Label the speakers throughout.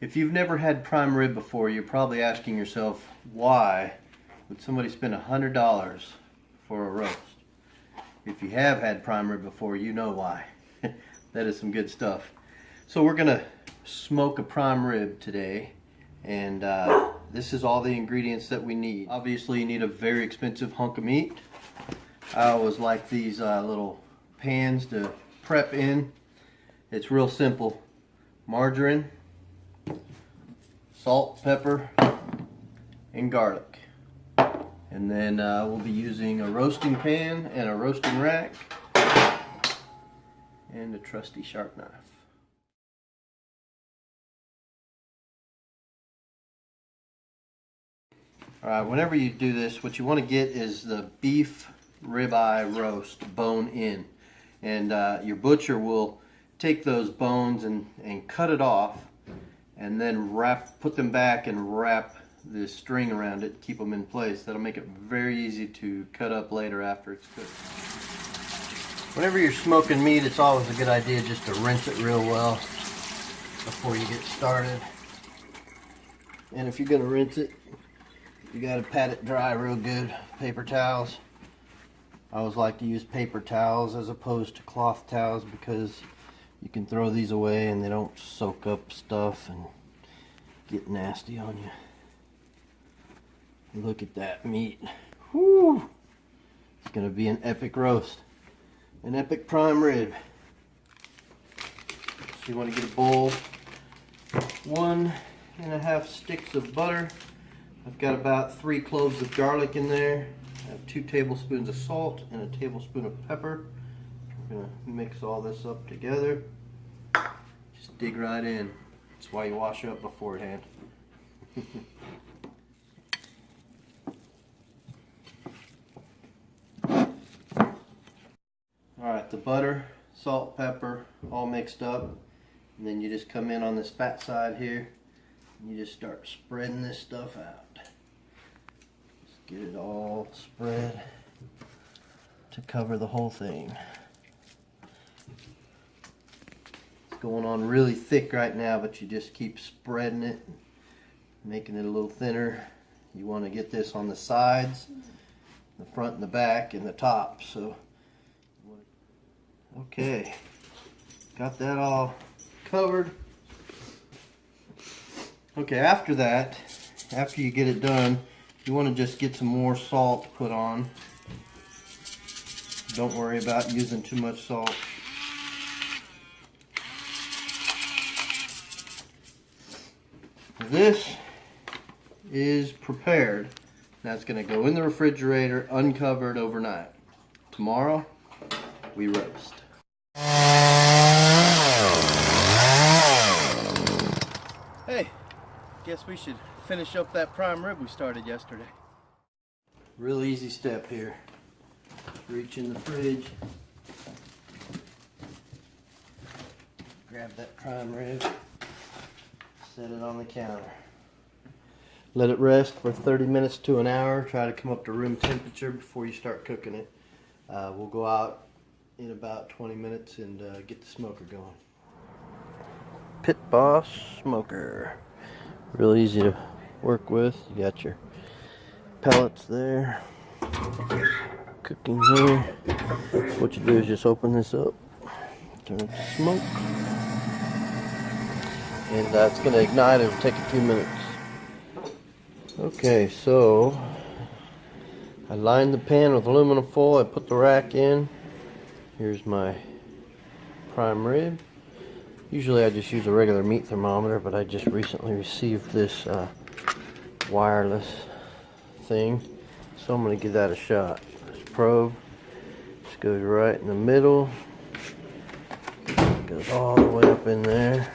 Speaker 1: If you've never had prime rib before, you're probably asking yourself, why would somebody spend $100 for a roast? If you have had prime rib before, you know why. That is some good stuff. So we're gonna smoke a prime rib today, and this is all the ingredients that we need. Obviously you need a very expensive hunk of meat. I always like these little pans to prep in. It's real simple. Margarine, salt, pepper, and garlic. And then we'll be using a roasting pan and a roasting rack and a trusty sharp knife. Alright, whenever you do this, what you want to get is the beef ribeye roast bone in. And your butcher will take those bones and cut it off, and then put them back and wrap this string around it, keep them in place. That'll make it very easy to cut up later after it's cooked. Whenever you're smoking meat, it's always a good idea just to rinse it real well before you get started. And if you're going to rinse it, you got to pat it dry real good. Paper towels. I always like to use paper towels as opposed to cloth towels because you can throw these away and they don't soak up stuff and get nasty on you. Look at that meat. Whew. It's going to be an epic roast. An epic prime rib. So you want to get a bowl. 1.5 sticks of butter. I've got about 3 cloves of garlic in there. I have 2 tablespoons of salt and a tablespoon of pepper. We're going to mix all this up together. Just dig right in. That's why you wash up beforehand. Alright, the butter, salt, pepper, all mixed up. And then you just come in on this fat side here. And you just start spreading this stuff out. Just get it all spread to cover the whole thing. It's going on really thick right now, but you just keep spreading it, making it a little thinner. You want to get this on the sides, the front and the back, and the top. So, okay, got that all covered. Okay, after that, after you get it done, you want to just get some more salt put on. Don't worry about using too much salt. This is prepared. Now it's going to go in the refrigerator uncovered overnight. Tomorrow, we roast. Hey, guess we should finish up that prime rib we started yesterday. Real easy step here. Reach in the fridge. Grab that prime rib. Set it on the counter. Let it rest for 30 minutes to an hour. Try to come up to room temperature before you start cooking it. We'll go out in about 20 minutes and get the smoker going. Pit Boss smoker. Real easy to work with. You got your pellets there. Cooking here. What you do is just open this up. Turn it to smoke. And it's going to ignite. It'll take a few minutes. Okay, so I lined the pan with aluminum foil. I put the rack in. Here's my prime rib. Usually I just use a regular meat thermometer, but I just recently received this wireless thing, so I'm going to give that a shot. This probe just goes right in the middle, goes all the way up in there.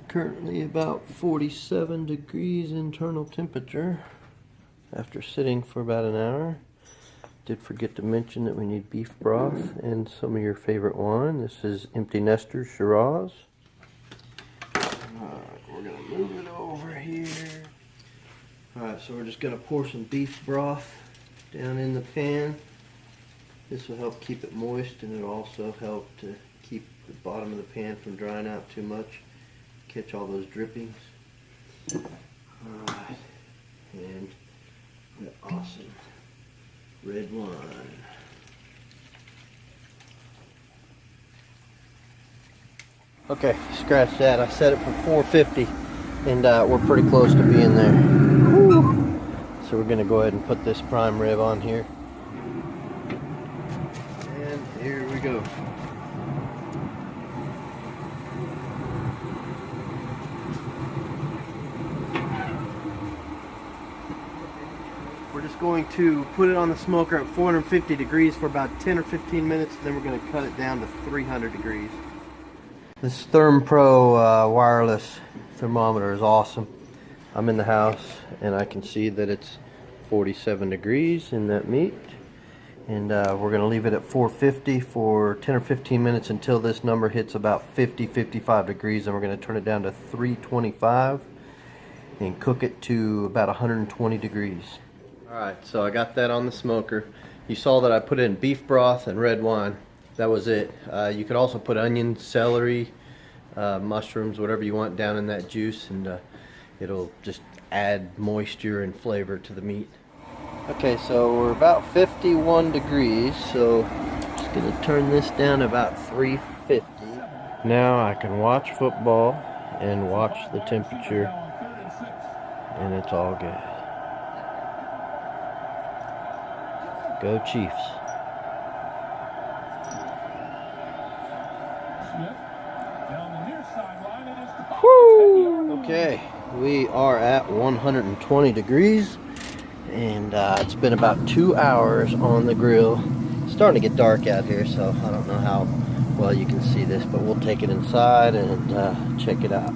Speaker 1: Currently about 47 degrees internal temperature after sitting for about an hour. Did forget to mention that we need beef broth and some of your favorite wine. This is Empty Nester Shiraz. Alright, we're going to move it over here. Alright, so we're just going to pour some beef broth down in the pan. This will help keep it moist, and it'll also help to keep the bottom of the pan from drying out too much, catch all those drippings. Alright, and the awesome red wine. Okay, scratch that. I set it for 450, and we're pretty close to being there. Woo. So we're going to go ahead and put this prime rib on here. And here we go. We're just going to put it on the smoker at 450 degrees for about 10 or 15 minutes, then we're going to cut it down to 300 degrees. This ThermPro wireless thermometer is awesome. I'm in the house and I can see that it's 47 degrees in that meat. And we're going to leave it at 450 for 10 or 15 minutes until this number hits about 50-55 degrees. And we're going to turn it down to 325 and cook it to about 120 degrees. Alright, so I got that on the smoker. You saw that I put in beef broth and red wine. That was it. You could also put onions, celery, mushrooms, whatever you want down in that juice, and it'll just add moisture and flavor to the meat. Okay, so we're about 51 degrees, so I'm just going to turn this down to about 350. Now I can watch football and watch the temperature, and it's all good. Go Chiefs. Woo! Okay, we are at 120 degrees, and it's been about 2 hours on the grill. It's starting to get dark out here, so I don't know how well you can see this, but we'll take it inside and check it out.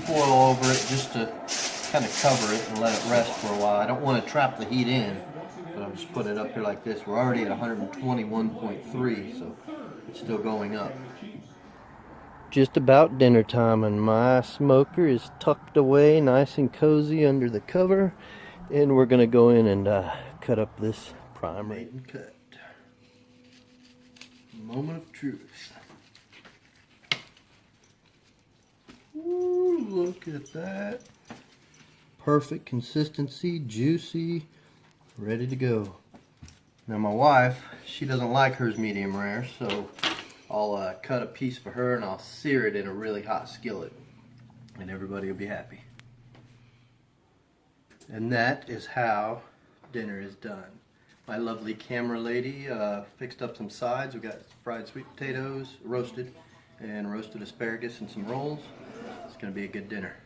Speaker 1: Foil over it just to kind of cover it and let it rest for a while. I don't want to trap the heat in, but I'm just putting it up here like this. We're already at 121.3, so it's still going up. Just about dinner time, and my smoker is tucked away nice and cozy under the cover, and we're gonna go in and cut up this prime rib. And cut. Moment of truth. Ooh, look at that. Perfect consistency, juicy, ready to go. Now my wife, she doesn't like hers medium rare, so I'll cut a piece for her and I'll sear it in a really hot skillet, and everybody will be happy. And that is how dinner is done. My lovely camera lady fixed up some sides. We got fried sweet potatoes, roasted, and roasted asparagus and some rolls. It's going to be a good dinner.